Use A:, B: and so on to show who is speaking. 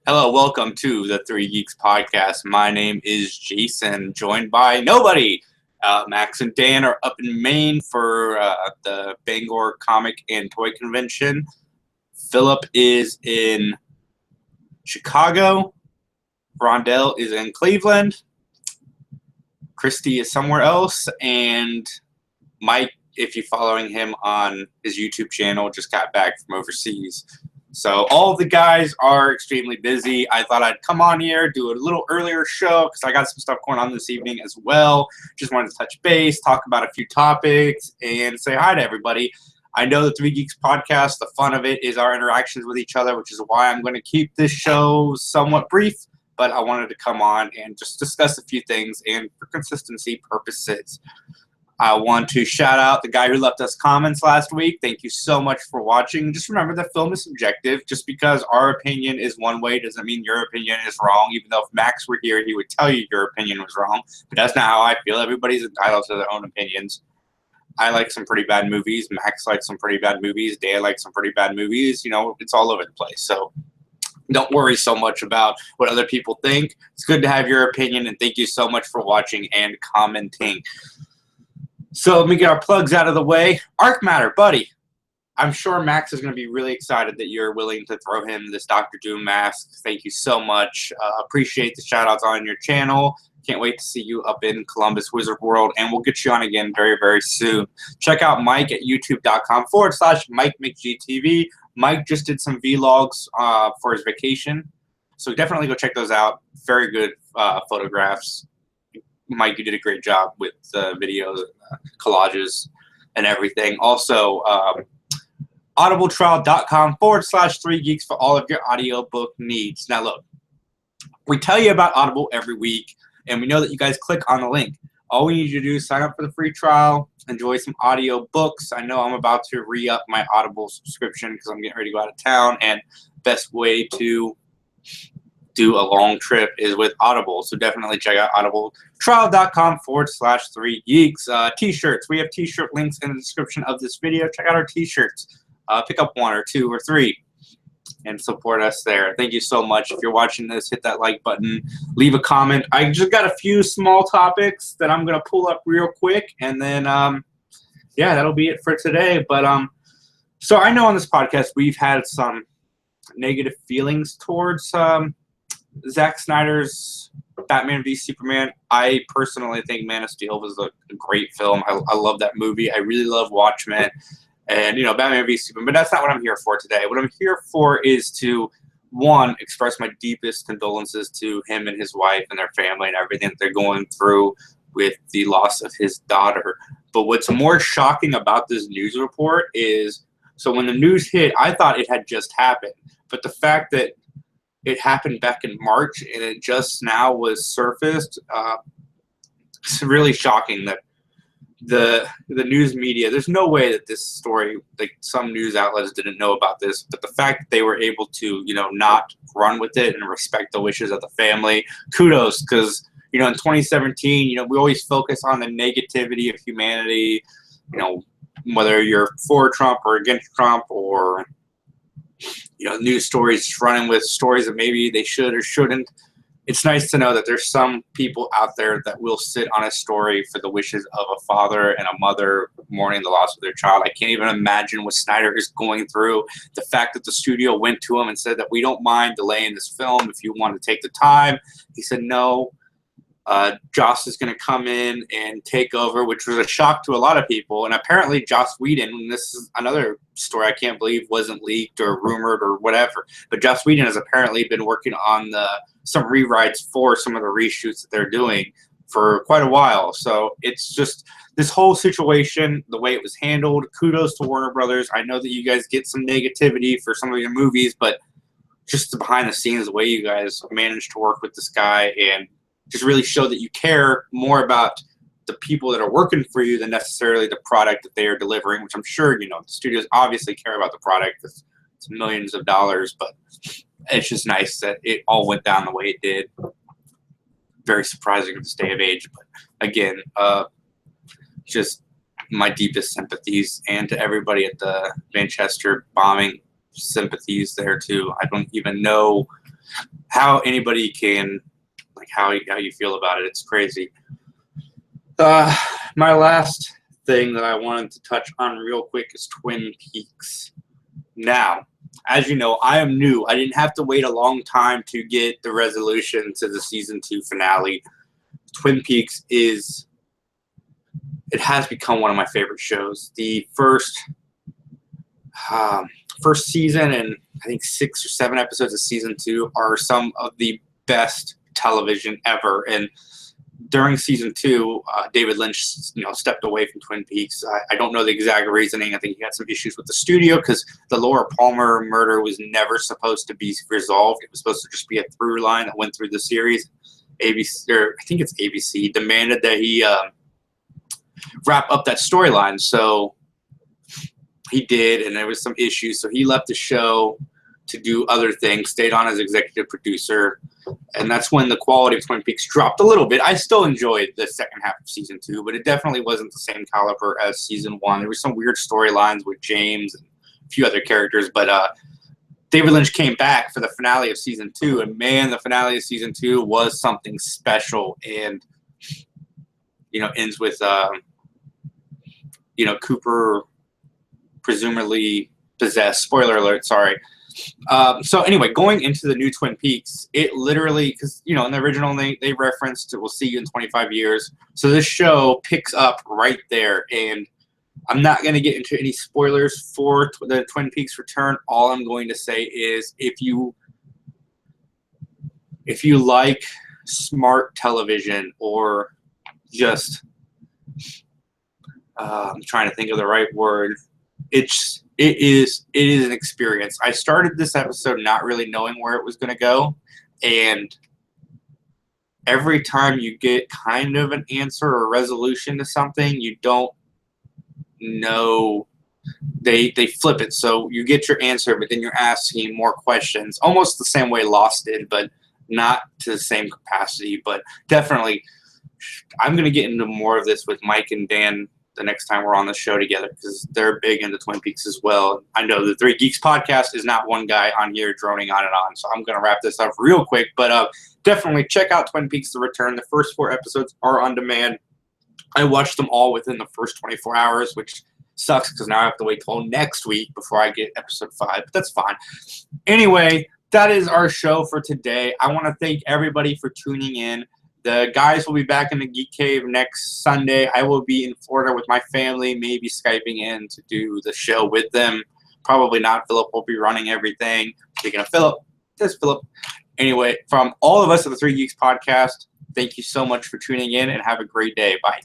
A: Hello, welcome to the Three Geeks podcast. My name is Jason, joined by nobody. Max and Dan are up in Maine for the Bangor Comic and Toy Convention. Philip is in Chicago. Rondell is in Cleveland. Christy is somewhere else. And Mike, if you're following him on his YouTube channel, just got back from overseas. So all of the guys are extremely busy. I thought I'd come on here, do a little earlier show because I got some stuff going on this evening as well. Just wanted to touch base, talk about a few topics, and say hi to everybody. I know the Three Geeks podcast, the fun of it is our interactions with each other, which is why I'm going to keep this show somewhat brief, but I wanted to come on and just discuss a few things and for consistency purposes. I want to shout out the guy who left us comments last week. Thank you so much for watching. Just remember that film is subjective. Just because our opinion is one way doesn't mean your opinion is wrong. Even though if Max were here, he would tell you your opinion was wrong. But that's not how I feel. Everybody's entitled to their own opinions. I like some pretty bad movies. Max likes some pretty bad movies. Dan likes some pretty bad movies. You know, it's all over the place. So don't worry so much about what other people think. It's good to have your opinion. And thank you so much for watching and commenting. So let me get our plugs out of the way. Arcmatter, buddy. I'm sure Max is going to be really excited that you're willing to throw him this Dr. Doom mask. Thank you so much. Appreciate the shout-outs on your channel. Can't wait to see you up in Columbus Wizard World, and we'll get you on again very, very soon. Check out Mike at youtube.com/Mike McGTV. Mike just did some vlogs for his vacation, so definitely go check those out. Very good photographs. Mike, you did a great job with videos, collages, and everything. Also, audibletrial.com/3geeks for all of your audiobook needs. Now, look, we tell you about Audible every week, and we know that you guys click on the link. All we need you to do is sign up for the free trial, enjoy some audio books. I know I'm about to re-up my Audible subscription because I'm getting ready to go out of town, and best way to do a long trip is with Audible. So definitely check out audibletrial.com/3geeks. T-shirts. We have T-shirt links in the description of this video. Check out our T-shirts. Pick up 1 or 2 or 3 and support us there. Thank you so much. If you're watching this, hit that like button. Leave a comment. I just got a few small topics that I'm going to pull up real quick. And then, yeah, that'll be it for today. But so I know on this podcast we've had some negative feelings towards Zack Snyder's Batman v Superman. I personally think Man of Steel was a great film. I love that movie. I really love Watchmen and, you know, Batman v Superman. But that's not what I'm here for today. What I'm here for is to, one, express my deepest condolences to him and his wife and their family and everything that they're going through with the loss of his daughter. But what's more shocking about this news report is, so when the news hit, I thought it had just happened. But the fact that it happened back in March and it just now was surfaced, it's really shocking that the news media, there's no way that this story, like some news outlets didn't know about this, but the fact that they were able to, you know, not run with it and respect the wishes of the family, kudos, because, you know, in 2017, you know, we always focus on the negativity of humanity, you know, whether you're for Trump or against Trump, or, you know, news stories running with stories that maybe they should or shouldn't. It's nice to know that there's some people out there that will sit on a story for the wishes of a father and a mother mourning the loss of their child. I can't even imagine what Snyder is going through. The fact that the studio went to him and said that we don't mind delaying this film if you want to take the time. He said no. Joss is going to come in and take over, which was a shock to a lot of people. And apparently Joss Whedon, and this is another story I can't believe wasn't leaked or rumored or whatever, but Joss Whedon has apparently been working on some rewrites for some of the reshoots that they're doing for quite a while. So it's just this whole situation, the way it was handled, kudos to Warner Brothers. I know that you guys get some negativity for some of your movies, but just the behind the scenes, the way you guys managed to work with this guy and just really show that you care more about the people that are working for you than necessarily the product that they are delivering, which I'm sure, you know, the studios obviously care about the product. It's millions of dollars, but it's just nice that it all went down the way it did. Very surprising at this day of age. But again, just my deepest sympathies, and to everybody at the Manchester bombing. sympathies there too. I don't even know how anybody can, like, how you feel about it. It's crazy. My last thing that I wanted to touch on real quick is Twin Peaks. Now, as you know, I am new. I didn't have to wait a long time to get the resolution to the season 2 finale. Twin Peaks it has become one of my favorite shows. The first season and I think 6 or 7 episodes of season 2 are some of the best television ever. And during season 2, David Lynch, stepped away from Twin Peaks. I don't know the exact reasoning. I think he had some issues with the studio because the Laura Palmer murder was never supposed to be resolved. It was supposed to just be a through line that went through the series. ABC, or I think it's ABC, demanded that he wrap up that storyline. So he did, and there was some issues. So he left the show to do other things, stayed on as executive producer, and that's when the quality of Twin Peaks dropped a little bit. I still enjoyed the second half of season 2, but it definitely wasn't the same caliber as season 1. There were some weird storylines with James and a few other characters, but David Lynch came back for the finale of season 2, and man, the finale of season 2 was something special, and ends with Cooper presumably possessed. Spoiler alert, sorry. So anyway, going into the new Twin Peaks, it literally, because in the original they referenced "We'll see you in 25 years." So this show picks up right there, and I'm not going to get into any spoilers for the Twin Peaks return. All I'm going to say is if you like smart television, or just I'm trying to think of the right word, it is an experience. I started this episode not really knowing where it was going to go, and every time you get kind of an answer or resolution to something, you don't know, they flip it. So you get your answer, but then you're asking more questions, almost the same way Lost did, but not to the same capacity. But definitely, I'm going to get into more of this with Mike and Dan the next time we're on the show together, because they're big into Twin Peaks as well. I know the Three Geeks podcast is not one guy on here droning on and on, so I'm going to wrap this up real quick. But definitely check out Twin Peaks The Return. The first 4 episodes are on demand. I watched them all within the first 24 hours, which sucks because now I have to wait till next week before I get episode 5, but that's fine. Anyway, that is our show for today. I want to thank everybody for tuning in. The guys will be back in the Geek Cave next Sunday. I will be in Florida with my family, maybe Skyping in to do the show with them. Probably not. Philip will be running everything. Speaking of Philip, there's Philip. Anyway, from all of us at the Three Geeks podcast, thank you so much for tuning in, and have a great day. Bye.